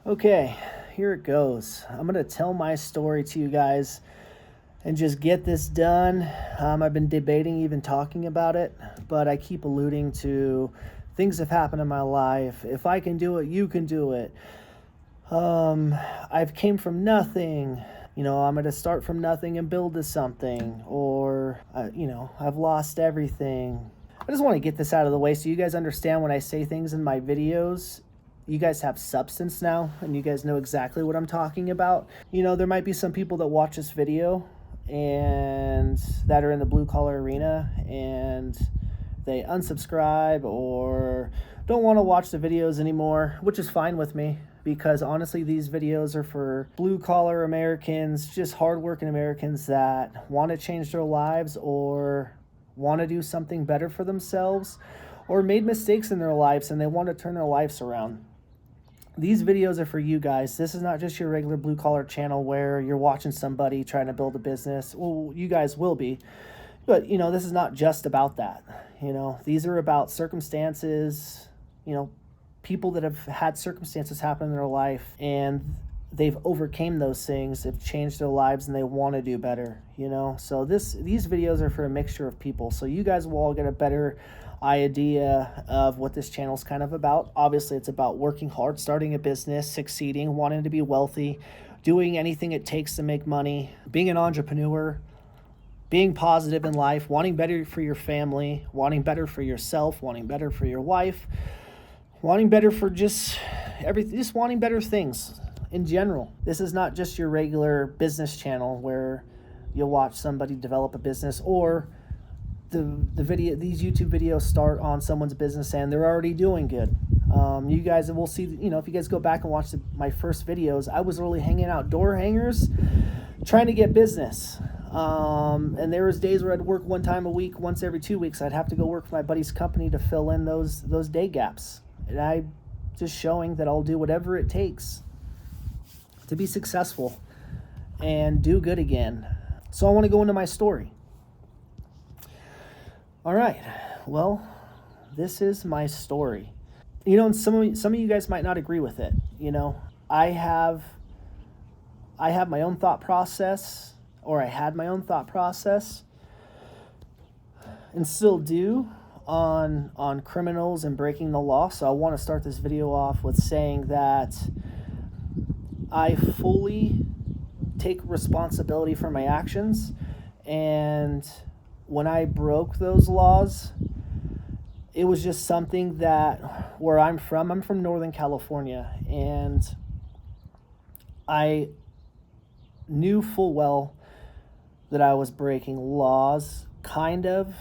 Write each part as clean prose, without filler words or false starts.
Okay, here it goes. I'm going to tell my story to you guys and just get this done. I've been debating even talking about it, but I keep alluding to things have happened in my life. If I can do it, you can do it. I've came from nothing. I'm going to start from nothing and build to something. Or, I've lost everything. I just want to get this out of the way so you guys understand when I say things in my videos. You guys have substance now, and you guys know exactly what I'm talking about. There might be some people that watch this video and that are in the blue collar arena and they unsubscribe or don't want to watch the videos anymore, which is fine with me because honestly, these videos are for blue collar Americans, just hardworking Americans that want to change their lives or want to do something better for themselves or made mistakes in their lives and they want to turn their lives around. These videos are for you guys. This is not just your regular blue collar channel where you're watching somebody trying to build a business. Well, you guys will be, but this is not just about that. These are about circumstances, people that have had circumstances happen in their life and they've overcame those things, they've changed their lives and they want to do better, So these videos are for a mixture of people. So you guys will all get a better idea of what this channel is kind of about. Obviously, it's about working hard, starting a business, succeeding, wanting to be wealthy, doing anything it takes to make money, being an entrepreneur, being positive in life, wanting better for your family, wanting better for yourself, wanting better for your wife, wanting better for just everything, just wanting better things in general. This is not just your regular business channel where you'll watch somebody develop a business or these YouTube videos start on someone's business and they're already doing good. You guys will see, if you guys go back and watch my first videos, I was really hanging out door hangers, trying to get business. And there was days where I'd work one time a week, once every 2 weeks. I'd have to go work for my buddy's company to fill in those day gaps. And I just showing that I'll do whatever it takes to be successful and do good again. So I want to go into my story. All right, well, this is my story. And some of you guys might not agree with it. I have my own thought process, or I had my own thought process, and still do on criminals and breaking the law. So I want to start this video off with saying that I fully take responsibility for my actions, and when I broke those laws, it was just something that where I'm from Northern California, and I knew full well that I was breaking laws, kind of.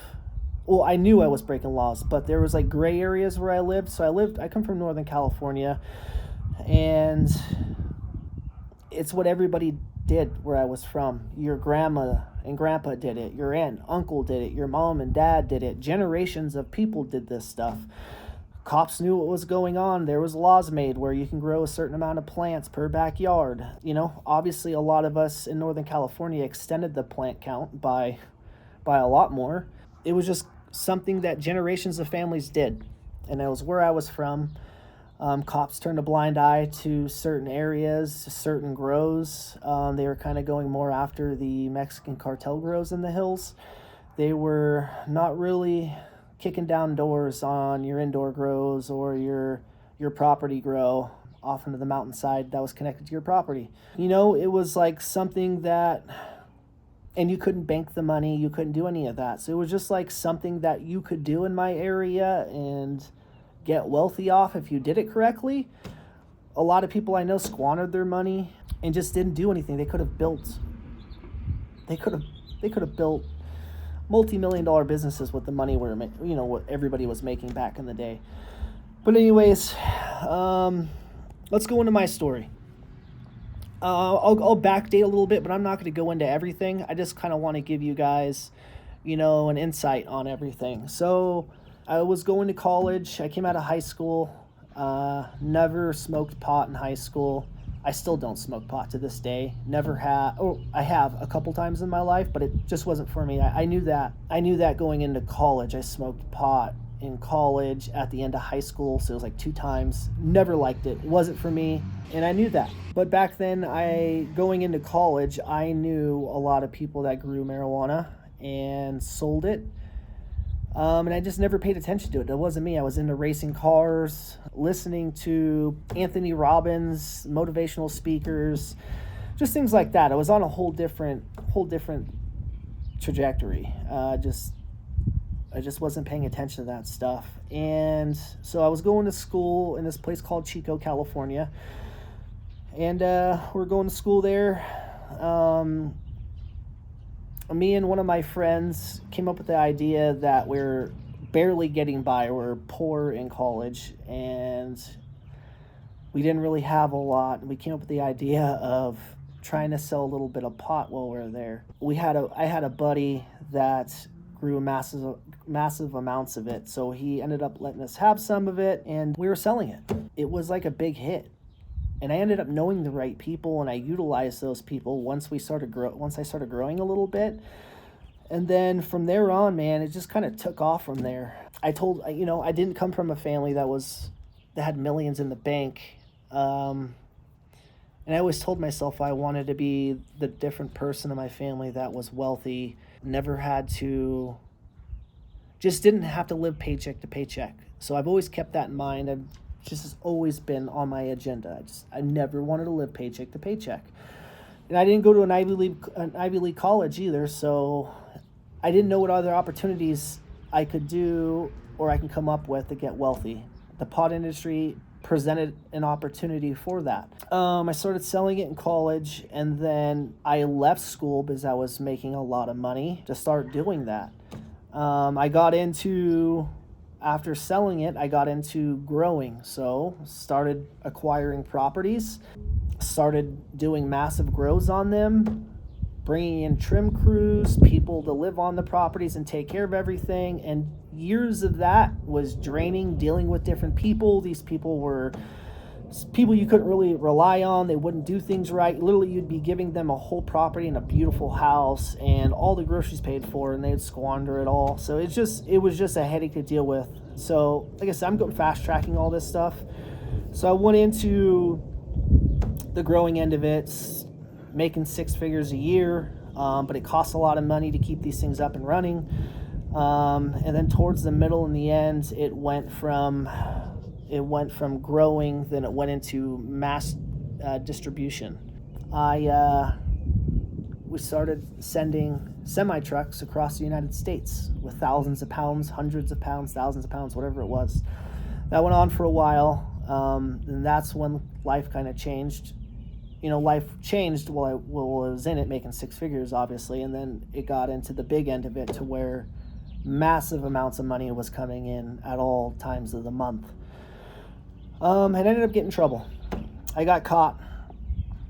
Well, I knew I was breaking laws, but there was like gray areas where I lived. So I come from Northern California, and it's what everybody did where I was from. Your grandma and grandpa did it. Your aunt, uncle did it. Your mom and dad did it. Generations of people did this stuff. Cops knew what was going on. There was laws made where you can grow a certain amount of plants per backyard. Obviously a lot of us in Northern California extended the plant count by a lot more. It was just something that generations of families did. And it was where I was from. Cops turned a blind eye to certain areas, certain grows. They were kind of going more after the Mexican cartel grows in the hills. They were not really kicking down doors on your indoor grows or your property grow off into the mountainside that was connected to your property. It was like something that, and you couldn't bank the money, you couldn't do any of that. So it was just like something that you could do in my area and get wealthy off if you did it correctly. A lot of people I know squandered their money and just didn't do anything. They could have built multi-million-dollar businesses with the money what everybody was making back in the day. But anyways, let's go into my story. I'll backdate a little bit, but I'm not going to go into everything. I just kind of want to give you guys, an insight on everything. So I was going to college. I came out of high school. Never smoked pot in high school. I still don't smoke pot to this day. Never have. Oh, I have a couple times in my life, but it just wasn't for me. I knew that. I knew that going into college. I smoked pot in college, at the end of high school, so it was like 2 times. Never liked it. It wasn't for me, and I knew that. But back then, going into college, I knew a lot of people that grew marijuana and sold it. And I just never paid attention to it. That wasn't me. I was into racing cars, listening to Anthony Robbins, motivational speakers, just things like that. I was on a whole different trajectory. I just wasn't paying attention to that stuff. And so I was going to school in this place called Chico, California. And we're going to school there. Me and one of my friends came up with the idea that we're barely getting by. We're poor in college, and we didn't really have a lot. We came up with the idea of trying to sell a little bit of pot while we were there. I had a buddy that grew massive amounts of it, so he ended up letting us have some of it, and we were selling it. It was like a big hit. And I ended up knowing the right people, and I utilized those people once I started growing a little bit. And then from there on, man, it just kind of took off from there. I didn't come from a family that had millions in the bank. And I always told myself I wanted to be the different person in my family that was wealthy, just didn't have to live paycheck to paycheck. So I've always kept that in mind. Just has always been on my agenda. I never wanted to live paycheck to paycheck. And I didn't go to an Ivy League college either, so I didn't know what other opportunities I could do or I can come up with to get wealthy. The pot industry presented an opportunity for that. I started selling it in college, and then I left school because I was making a lot of money to start doing that. After selling it, I got into growing. So started acquiring properties, started doing massive grows on them, bringing in trim crews, people to live on the properties and take care of everything. And years of that was draining, dealing with different people. These people were people you couldn't really rely on. They wouldn't do things right. Literally, you'd be giving them a whole property and a beautiful house and all the groceries paid for, and they'd squander it all. So it was just a headache to deal with. So like I said, I'm fast tracking all this stuff. So I went into the growing end of it, making 6 figures a year, but it costs a lot of money to keep these things up and running. And then towards the middle and the end, it went from growing, then it went into mass distribution. We started sending semi-trucks across the United States with thousands of pounds, hundreds of pounds, thousands of pounds, whatever it was. That went on for a while, and that's when life kind of changed. Life changed while I was in it, making 6 figures, obviously, and then it got into the big end of it to where massive amounts of money was coming in at all times of the month. I ended up getting in trouble. I got caught.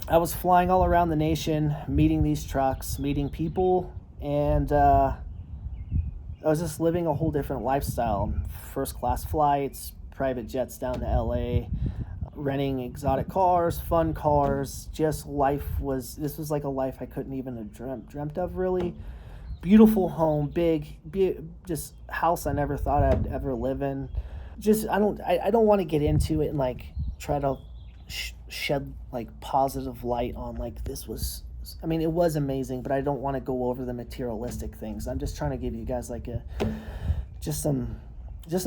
I was flying all around the nation, meeting these trucks, meeting people, and I was just living a whole different lifestyle. First class flights, private jets down to LA, renting exotic cars, fun cars. This was like a life I couldn't even have dreamt of, really. Beautiful home, just house I never thought I'd ever live in. I don't want to get into it and like try to shed like positive light on like this was. I mean, it was amazing, but I don't want to go over the materialistic things. I'm just trying to give you guys like just some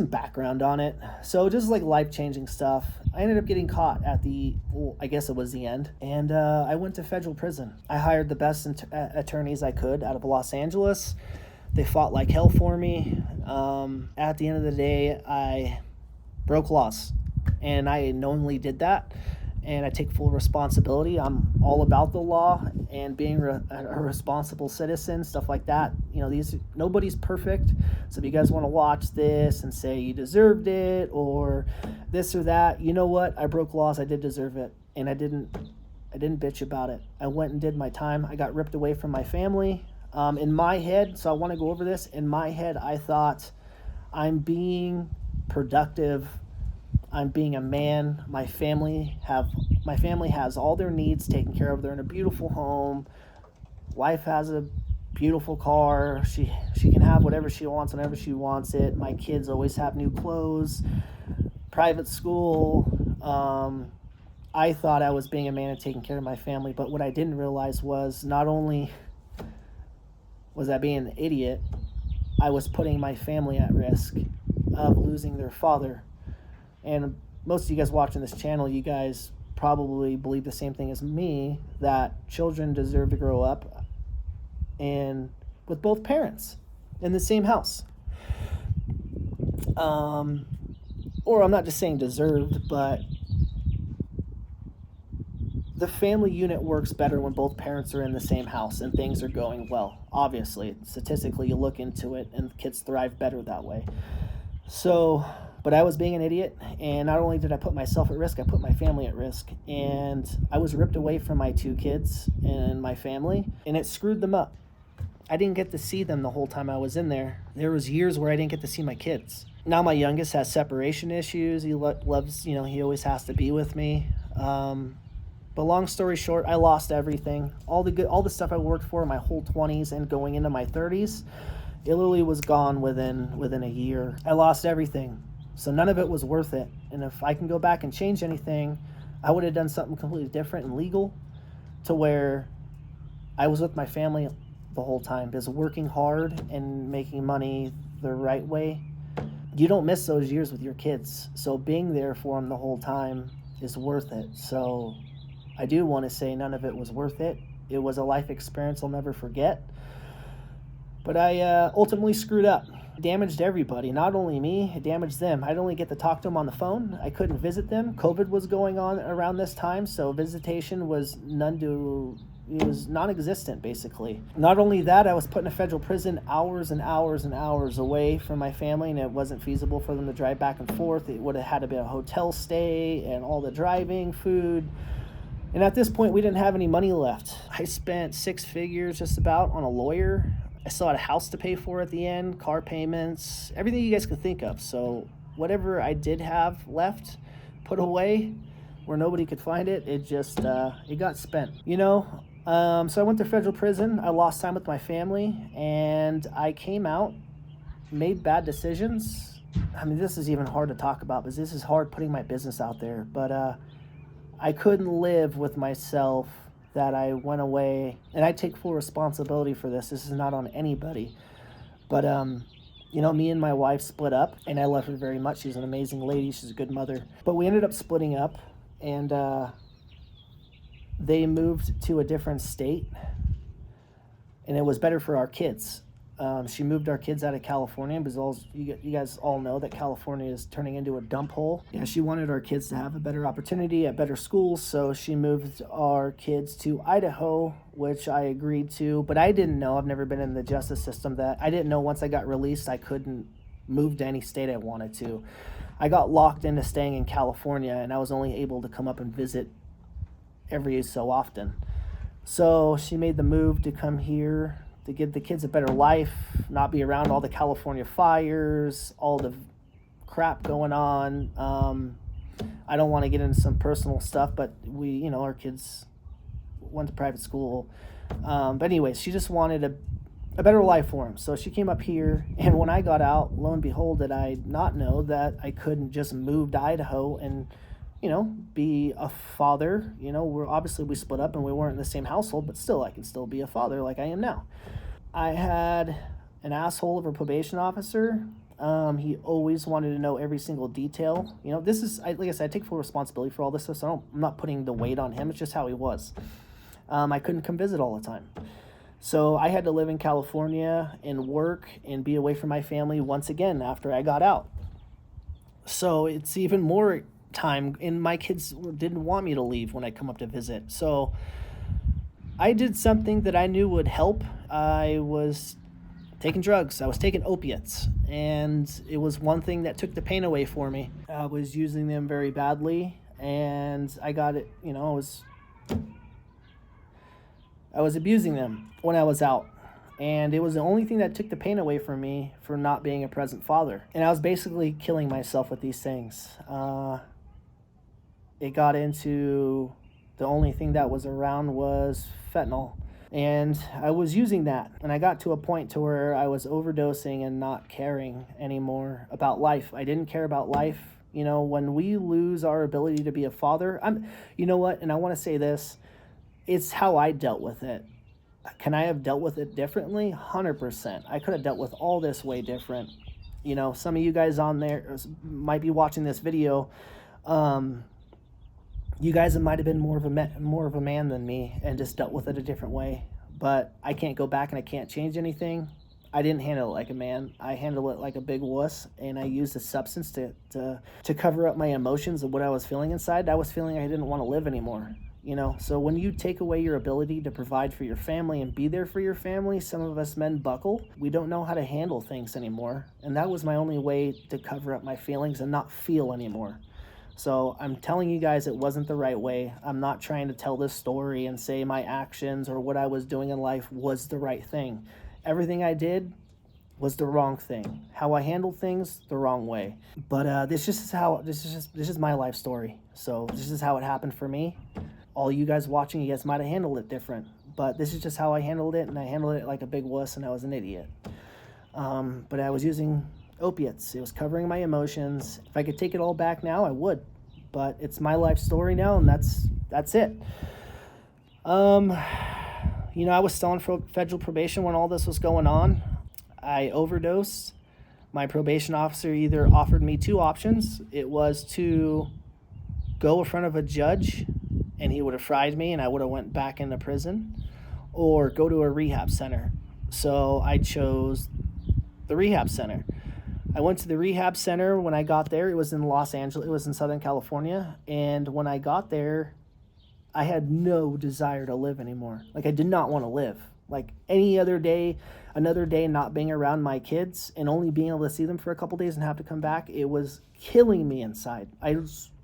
background on it. So just like life-changing stuff. I ended up getting caught I guess it was the end, and I went to federal prison. I hired the best attorneys I could out of Los Angeles. They fought like hell for me. At the end of the day, I broke laws, and I knowingly did that, and I take full responsibility. I'm all about the law and being a responsible citizen, stuff like that. Nobody's perfect. So if you guys want to watch this and say you deserved it or this or that, you know what? I broke laws. I did deserve it, and I didn't bitch about it. I went and did my time. I got ripped away from my family. In my head, so I want to go over this. In my head, I thought I'm being productive. I'm being a man. My family has all their needs taken care of. They're in a beautiful home. Wife has a beautiful car. She can have whatever she wants whenever she wants it. My kids always have new clothes, private school. I thought I was being a man and taking care of my family, but what I didn't realize was not only was I being an idiot, I was putting my family at risk of losing their father. And most of you guys watching this channel, you guys probably believe the same thing as me, that children deserve to grow up and with both parents in the same house. Or I'm not just saying deserved, but the family unit works better when both parents are in the same house and things are going well. Obviously, statistically, you look into it and kids thrive better that way. So, but I was being an idiot, and not only did I put myself at risk, I put my family at risk, and I was ripped away from my 2 kids and my family, and it screwed them up. I didn't get to see them the whole time I was in there. There was years where I didn't get to see my kids. Now my youngest has separation issues. He loves, he always has to be with me. But long story short, I lost everything. All the stuff I worked for in my whole 20s and going into my 30s, it literally was gone within a year. I lost everything. So none of it was worth it. And if I can go back and change anything, I would have done something completely different and legal to where I was with my family the whole time. Because working hard and making money the right way, you don't miss those years with your kids. So being there for them the whole time is worth it. So I do want to say none of it was worth it. It was a life experience I'll never forget. But I ultimately screwed up. Damaged everybody, not only me, it damaged them. I'd only get to talk to them on the phone. I couldn't visit them. COVID was going on around this time, so visitation was non-existent, basically. Not only that, I was put in a federal prison hours and hours and hours away from my family, and it wasn't feasible for them to drive back and forth. It would have had to be a hotel stay and all the driving, food. And at this point, we didn't have any money left. I spent 6 figures just about on a lawyer. I still had a house to pay for at the end, car payments, everything you guys could think of. So whatever I did have left, put away where nobody could find it, it just, it got spent, So I went to federal prison. I lost time with my family, and I came out, made bad decisions. I mean, this is even hard to talk about because this is hard putting my business out there. But I couldn't live with myself that I went away, and I take full responsibility for this. This is not on anybody. But, me and my wife split up, and I love her very much. She's an amazing lady. She's a good mother. But we ended up splitting up, and they moved to a different state, and it was better for our kids. She moved our kids out of California because you guys all know that California is turning into a dump hole. Yeah, she wanted our kids to have a better opportunity at better schools, so she moved our kids to Idaho, which I agreed to. But I didn't know, I've never been in the justice system, that I didn't know once I got released I couldn't move to any state I wanted to. I got locked into staying in California, and I was only able to come up and visit every so often. So she made the move to come here to give the kids a better life, not be around all the California fires, all the crap going on. I don't want to get into some personal stuff, but our kids went to private school. But anyways, she just wanted a better life for them. So she came up here, and when I got out, lo and behold, did I not know that I couldn't just move to Idaho and be a father. We split up and we weren't in the same household, but still, I can still be a father like I am now. I had an asshole of a probation officer. He always wanted to know every single detail. This is, like I said, I take full responsibility for all this stuff, so I'm not putting the weight on him. It's just how he was. I couldn't come visit all the time. So I had to live in California and work and be away from my family once again after I got out. So it's even more time, and my kids didn't want me to leave when I come up to visit. So I did something that I knew would help. I was taking drugs. I was taking opiates, and it was one thing that took the pain away for me. I was using them very badly, and I got it, I was abusing them when I was out. And it was the only thing that took the pain away from me for not being a present father. And I was basically killing myself with these things. It got into the only thing that was around was fentanyl. And I was using that, and I got to a point to where I was overdosing and not caring anymore about life. I didn't care about life. You know, when we lose our ability to be a father, you know what, and I want to say this, it's how I dealt with it. Can I have dealt with it differently? 100%. I could have dealt with all this way different. You know, some of you guys on there might be watching this video. You guys might have been more of a man than me and just dealt with it a different way. But I can't go back and I can't change anything. I didn't handle it like a man. I handled it like a big wuss, and I used a substance to cover up my emotions of what I was feeling inside. I was feeling I didn't want to live anymore. You know, so when you take away your ability to provide for your family and be there for your family, some of us men buckle. We don't know how to handle things anymore. And that was my only way to cover up my feelings and not feel anymore. So I'm telling you guys it wasn't the right way. I'm not trying to tell this story and say my actions or what I was doing in life was the right thing. Everything I did was the wrong thing. How I handled things, the wrong way. But this is my life story. So this is how it happened for me. All you guys watching, you guys might have handled it different. But this is just how I handled it, and I handled it like a big wuss, and I was an idiot. But I was using opiates. It was covering my emotions. If I could take it all back now, I would. But it's my life story now, and that's it. You know, I was still on federal probation when all this was going on. I overdosed. My probation officer either offered me two options. It was to go in front of a judge, and he would have fried me, and I would have went back into prison, or go to a rehab center. So I chose the rehab center. I went to the rehab center. When I got there, it was in Los Angeles. It was in Southern California. And when I got there, I had no desire to live anymore. Like, I did not want to live. Like, any other day, another day not being around my kids and only being able to see them for a couple days and have to come back, it was killing me inside. I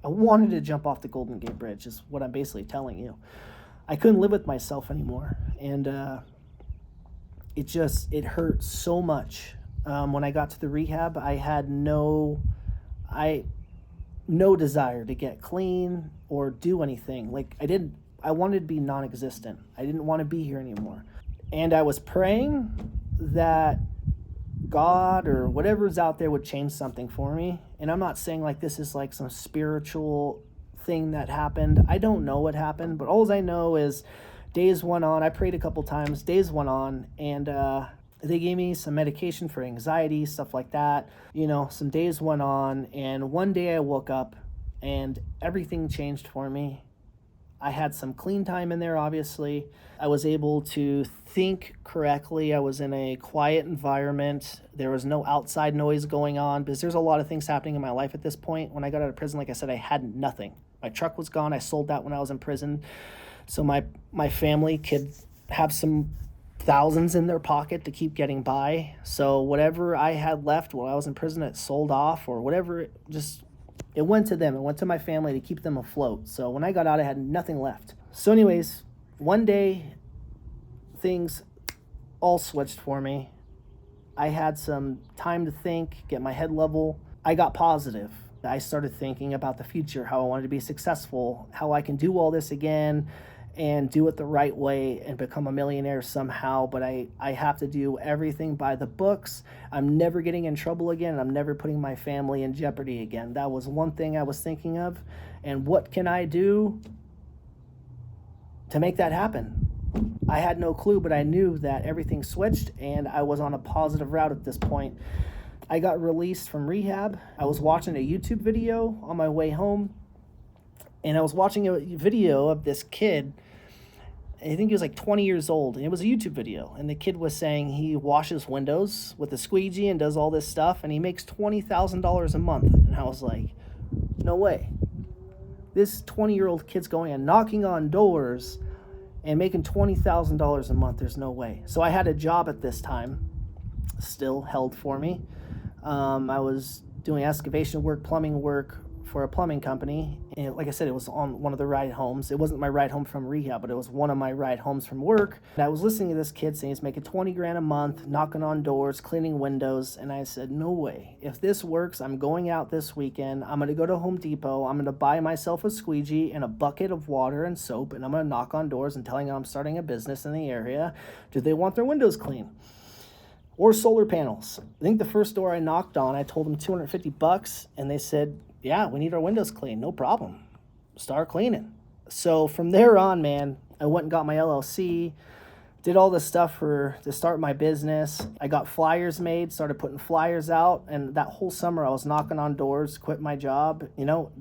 wanted to jump off the Golden Gate Bridge is what I'm basically telling you. I couldn't live with myself anymore. And it hurt so much. When I got to the rehab, I had no desire to get clean or do anything. Like, I wanted to be non-existent. I didn't want to be here anymore. And I was praying that God or whatever's out there would change something for me. And I'm not saying like this is like some spiritual thing that happened. I don't know what happened, but all I know is days went on. I prayed a couple times. Days went on, and they gave me some medication for anxiety, stuff like that. You know, some days went on, and one day I woke up and everything changed for me. I had some clean time in there, obviously. I was able to think correctly. I was in a quiet environment. There was no outside noise going on because there's a lot of things happening in my life at this point. When I got out of prison, like I said, I had nothing. My truck was gone. I sold that when I was in prison. So my family could have some thousands in their pocket to keep getting by. So whatever I had left while I was in prison, it sold off or whatever, it went to them. It went to my family to keep them afloat. So when I got out, I had nothing left. So anyways, one day, things all switched for me. I had some time to think, get my head level. I got positive. I started thinking about the future, how I wanted to be successful, how I can do all this again and do it the right way and become a millionaire somehow. But I have to do everything by the books. I'm never getting in trouble again. I'm never putting my family in jeopardy again. That was one thing I was thinking of. And what can I do to make that happen? I had no clue, but I knew that everything switched and I was on a positive route at this point. I got released from rehab. I was watching a YouTube video on my way home, and I was watching a video of this kid. I think he was like 20 years old, and it was a YouTube video, and the kid was saying he washes windows with a squeegee and does all this stuff, and he makes $20,000 a month. And I was like, no way. This 20-year-old kid's going and knocking on doors and making $20,000 a month. There's no way. So I had a job at this time, still held for me. I was doing excavation work, plumbing work for a plumbing company. And like I said, it was on one of the ride homes. It wasn't my ride home from rehab, but it was one of my ride homes from work. And I was listening to this kid saying he's making 20 grand a month, knocking on doors, cleaning windows. And I said, no way. If this works, I'm going out this weekend. I'm going to go to Home Depot. I'm going to buy myself a squeegee and a bucket of water and soap. And I'm going to knock on doors and telling them I'm starting a business in the area. Do they want their windows clean? Or solar panels. I think the first door I knocked on, I told them $250, and they said, yeah, we need our windows cleaned. No problem. Start cleaning. So from there on, man, I went and got my LLC, did all this stuff to start my business. I got flyers made, started putting flyers out, and that whole summer I was knocking on doors, quit my job.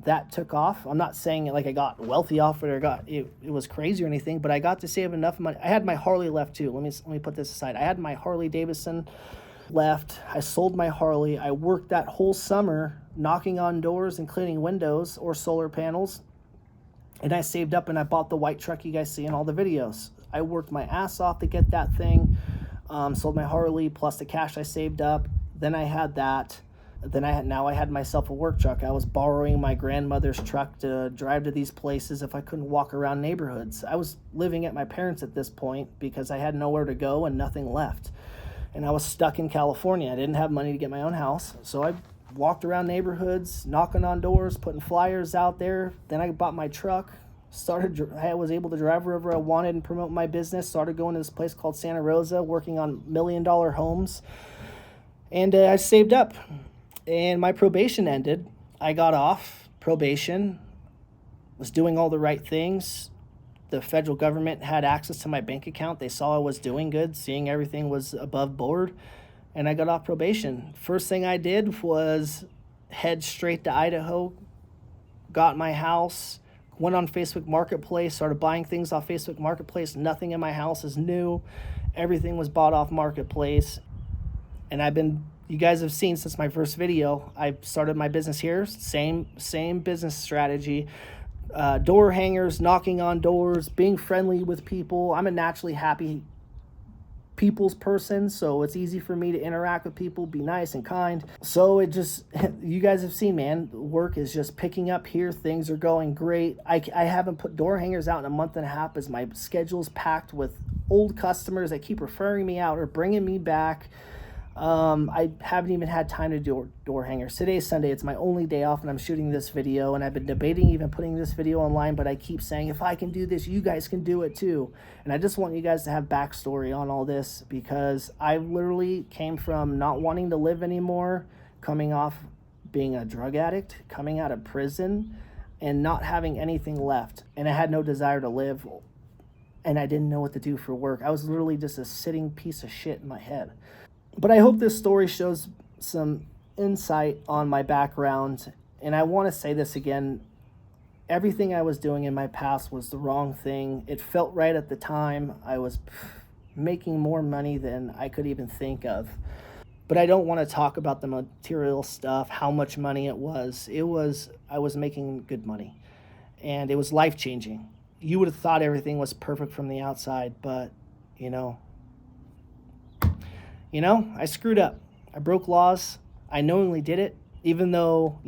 That took off. I'm not saying it like I got wealthy off it or it was crazy or anything, but I got to save enough money. I had my Harley left too. Let me put this aside. I had my Harley Davidson left. I sold my Harley. I worked that whole summer knocking on doors and cleaning windows or solar panels. And I saved up and I bought the white truck you guys see in all the videos. I worked my ass off to get that thing, sold my Harley plus the cash I saved up. Then I had that. Now I had myself a work truck. I was borrowing my grandmother's truck to drive to these places if I couldn't walk around neighborhoods. I was living at my parents' at this point because I had nowhere to go and nothing left. And I was stuck in California. I didn't have money to get my own house. So I walked around neighborhoods, knocking on doors, putting flyers out there. Then I bought my truck. I was able to drive wherever I wanted and promote my business. Started going to this place called Santa Rosa, working on $1 million homes. And I saved up. And my probation ended. I got off probation, was doing all the right things. The federal government had access to my bank account. They saw I was doing good, seeing everything was above board. And I got off probation. First thing I did was head straight to Idaho, got my house, went on Facebook Marketplace, started buying things off Facebook Marketplace. Nothing in my house is new. Everything was bought off Marketplace. And you guys have seen since my first video, I started my business here. Same business strategy. Door hangers, knocking on doors, being friendly with people. I'm a naturally happy people's person, so it's easy for me to interact with people, be nice and kind. So you guys have seen, man, work is just picking up here. Things are going great. I haven't put door hangers out in a month and a half as my schedule's packed with old customers that keep referring me out or bringing me back. I haven't even had time to do door hangers. Today's Sunday. It's my only day off and I'm shooting this video, and I've been debating even putting this video online, but I keep saying, if I can do this, you guys can do it too. And I just want you guys to have backstory on all this, because I literally came from not wanting to live anymore, coming off being a drug addict, coming out of prison, and not having anything left. And I had no desire to live, and I didn't know what to do for work. I was literally just a sitting piece of shit in my head. But I hope this story shows some insight on my background. And I want to say this again. Everything I was doing in my past was the wrong thing. It felt right at the time. I was making more money than I could even think of. But I don't want to talk about the material stuff, how much money it was. I was making good money. And it was life-changing. You would have thought everything was perfect from the outside, but, I screwed up. I broke laws. I knowingly did it, even though,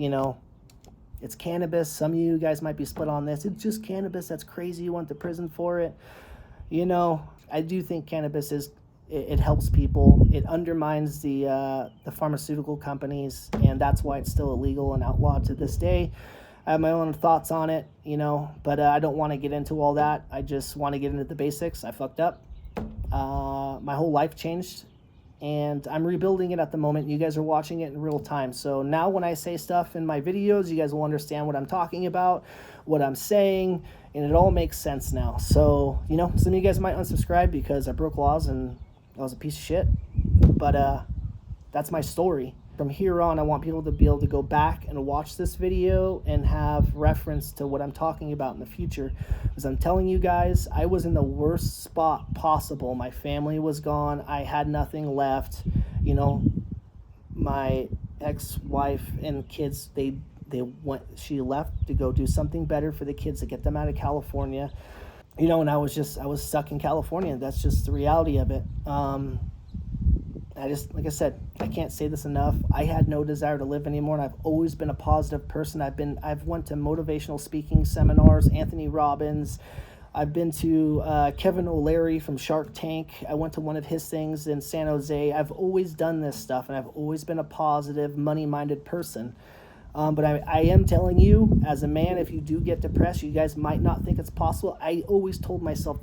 it's cannabis. Some of you guys might be split on this. It's just cannabis. That's crazy. You went to prison for it. I do think cannabis it helps people. It undermines the pharmaceutical companies, and that's why it's still illegal and outlawed to this day. I have my own thoughts on it, but I don't want to get into all that. I just want to get into the basics. I fucked up. My whole life changed. And I'm rebuilding it at the moment. You guys are watching it in real time. So now when I say stuff in my videos, you guys will understand what I'm talking about, what I'm saying, and it all makes sense now. So, some of you guys might unsubscribe because I broke laws and I was a piece of shit. But that's my story. From here on, I want people to be able to go back and watch this video and have reference to what I'm talking about in the future. Because I'm telling you guys, I was in the worst spot possible. My family was gone. I had nothing left. My ex-wife and kids, she left to go do something better for the kids, to get them out of California. And I was stuck in California. That's just the reality of it. like I said, I can't say this enough. I had no desire to live anymore, and I've always been a positive person. I've went to motivational speaking seminars, Anthony Robbins. I've been to Kevin O'Leary from Shark Tank. I went to one of his things in San Jose. I've always done this stuff, and I've always been a positive, money-minded person. But I am telling you, as a man, if you do get depressed, you guys might not think it's possible. I always told myself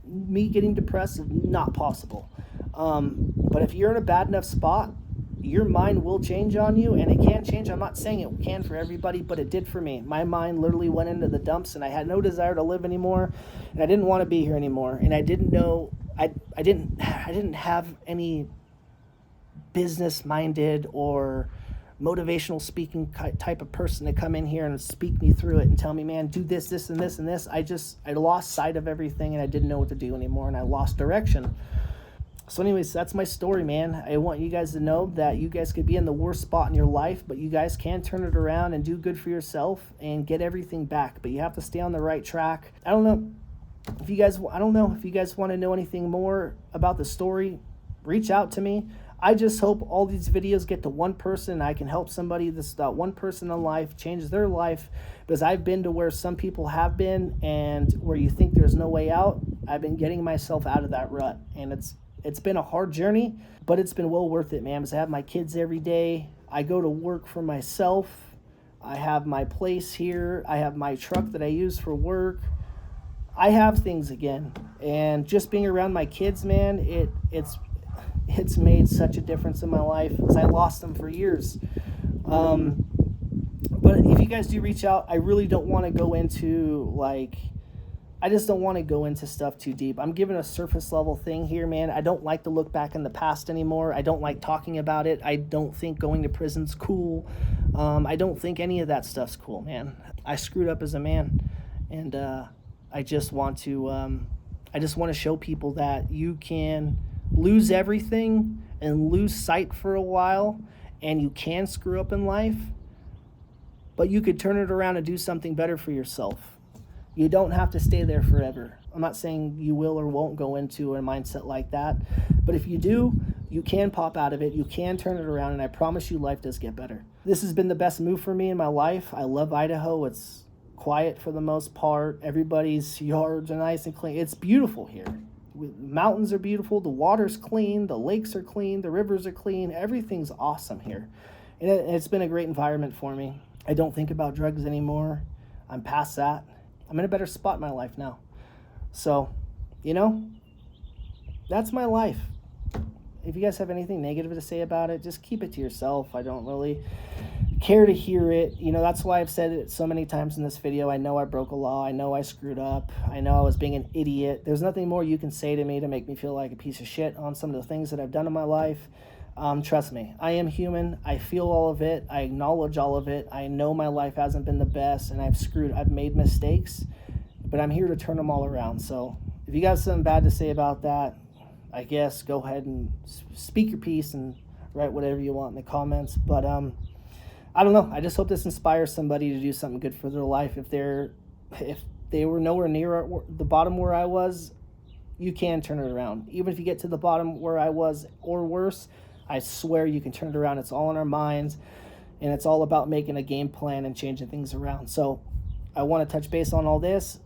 me getting depressed is not possible. But if you're in a bad enough spot, your mind will change on you, and it can change. I'm not saying it can for everybody, but it did for me. My mind literally went into the dumps, and I had no desire to live anymore, and I didn't want to be here anymore. And I didn't know, I didn't have any business-minded or motivational speaking type of person to come in here and speak me through it and tell me, man, do this, this, and this, and this. I lost sight of everything, and I didn't know what to do anymore, and I lost direction. So anyways, that's my story, man. I want you guys to know that you guys could be in the worst spot in your life, but you guys can turn it around and do good for yourself and get everything back. But you have to stay on the right track. I don't know if you guys want to know anything more about the story, reach out to me. I just hope all these videos get to one person and I can help somebody, that one person in life, change their life, because I've been to where some people have been, and where you think there's no way out. I've been getting myself out of that rut, and it's been a hard journey, but it's been well worth it, man, because I have my kids every day. I go to work for myself. I have my place here. I have my truck that I use for work. I have things again. And just being around my kids, man, it's made such a difference in my life, because I lost them for years. But if you guys do reach out, I really don't want to go into, I just don't want to go into stuff too deep. I'm giving a surface level thing here, man. I don't like to look back in the past anymore. I don't like talking about it. I don't think going to prison's cool. I don't think any of that stuff's cool, man. I screwed up as a man, and I just want to show people that you can lose everything and lose sight for a while, and you can screw up in life, but you could turn it around and do something better for yourself. You don't have to stay there forever. I'm not saying you will or won't go into a mindset like that, but if you do, you can pop out of it. You can turn it around, and I promise you life does get better. This has been the best move for me in my life. I love Idaho. It's quiet for the most part. Everybody's yards are nice and clean. It's beautiful here. The mountains are beautiful. The water's clean. The lakes are clean. The rivers are clean. Everything's awesome here. And it's been a great environment for me. I don't think about drugs anymore. I'm past that. I'm in a better spot in my life now. So, that's my life. If you guys have anything negative to say about it, just keep it to yourself. I don't really care to hear it. That's why I've said it so many times in this video. I know I broke a law. I know I screwed up. I know I was being an idiot. There's nothing more you can say to me to make me feel like a piece of shit on some of the things that I've done in my life. Trust me, I am human. I feel all of it. I acknowledge all of it. I know my life hasn't been the best, and I've made mistakes, but I'm here to turn them all around. So if you got something bad to say about that, I guess go ahead and speak your piece and write whatever you want in the comments. But I don't know. I just hope this inspires somebody to do something good for their life. If they were nowhere near the bottom where I was, you can turn it around. Even if you get to the bottom where I was or worse, I swear you can turn it around. It's all in our minds, and it's all about making a game plan and changing things around. So I want to touch base on all this.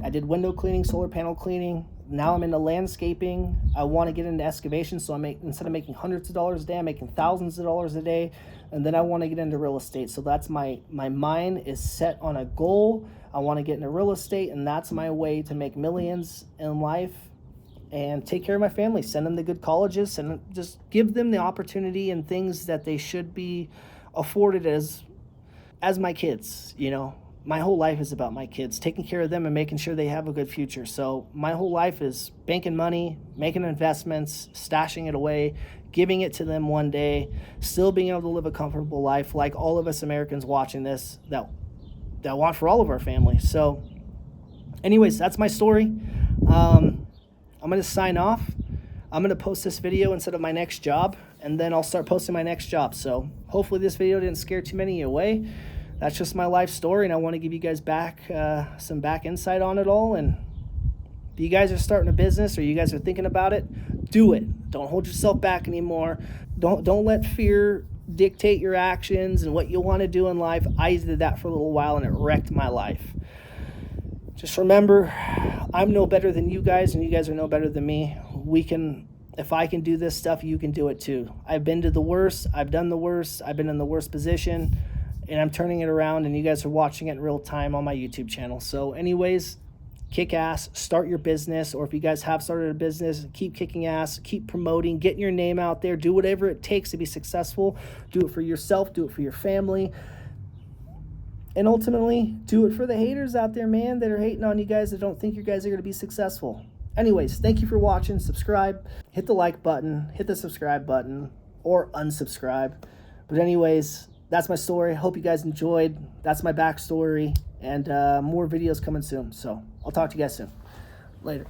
I did window cleaning, solar panel cleaning. Now I'm into landscaping. I want to get into excavation, so instead of making hundreds of dollars a day, I'm making thousands of dollars a day. And then I want to get into real estate. So that's my mind is set on a goal. I want to get into real estate, and that's my way to make millions in life and take care of my family, send them to good colleges, and just give them the opportunity and things that they should be afforded as my kids. My whole life is about my kids, taking care of them and making sure they have a good future. So my whole life is banking money, making investments, stashing it away, giving it to them one day, still being able to live a comfortable life like all of us Americans watching this that want for all of our family. So anyways, that's my story. I'm going to sign off. I'm going to post this video instead of my next job, and then I'll start posting my next job. So hopefully this video didn't scare too many away. That's just my life story, and I want to give you guys some back insight on it all. And if you guys are starting a business or you guys are thinking about it, do it. Don't hold yourself back anymore. Don't let fear dictate your actions and what you want to do in life. I did that for a little while and it wrecked my life. Just remember, I'm no better than you guys, and you guys are no better than me. If I can do this stuff, you can do it too. I've been to the worst. I've done the worst. I've been in the worst position, and I'm turning it around, and you guys are watching it in real time on my YouTube channel. So anyways, kick ass, start your business, or if you guys have started a business, keep kicking ass, keep promoting, getting your name out there, do whatever it takes to be successful. Do it for yourself, do it for your family. And ultimately, do it for the haters out there, man, that are hating on you guys, that don't think you guys are going to be successful. Anyways, thank you for watching. Subscribe. Hit the like button. Hit the subscribe button. Or unsubscribe. But anyways, that's my story. Hope you guys enjoyed. That's my backstory. And more videos coming soon. So I'll talk to you guys soon. Later.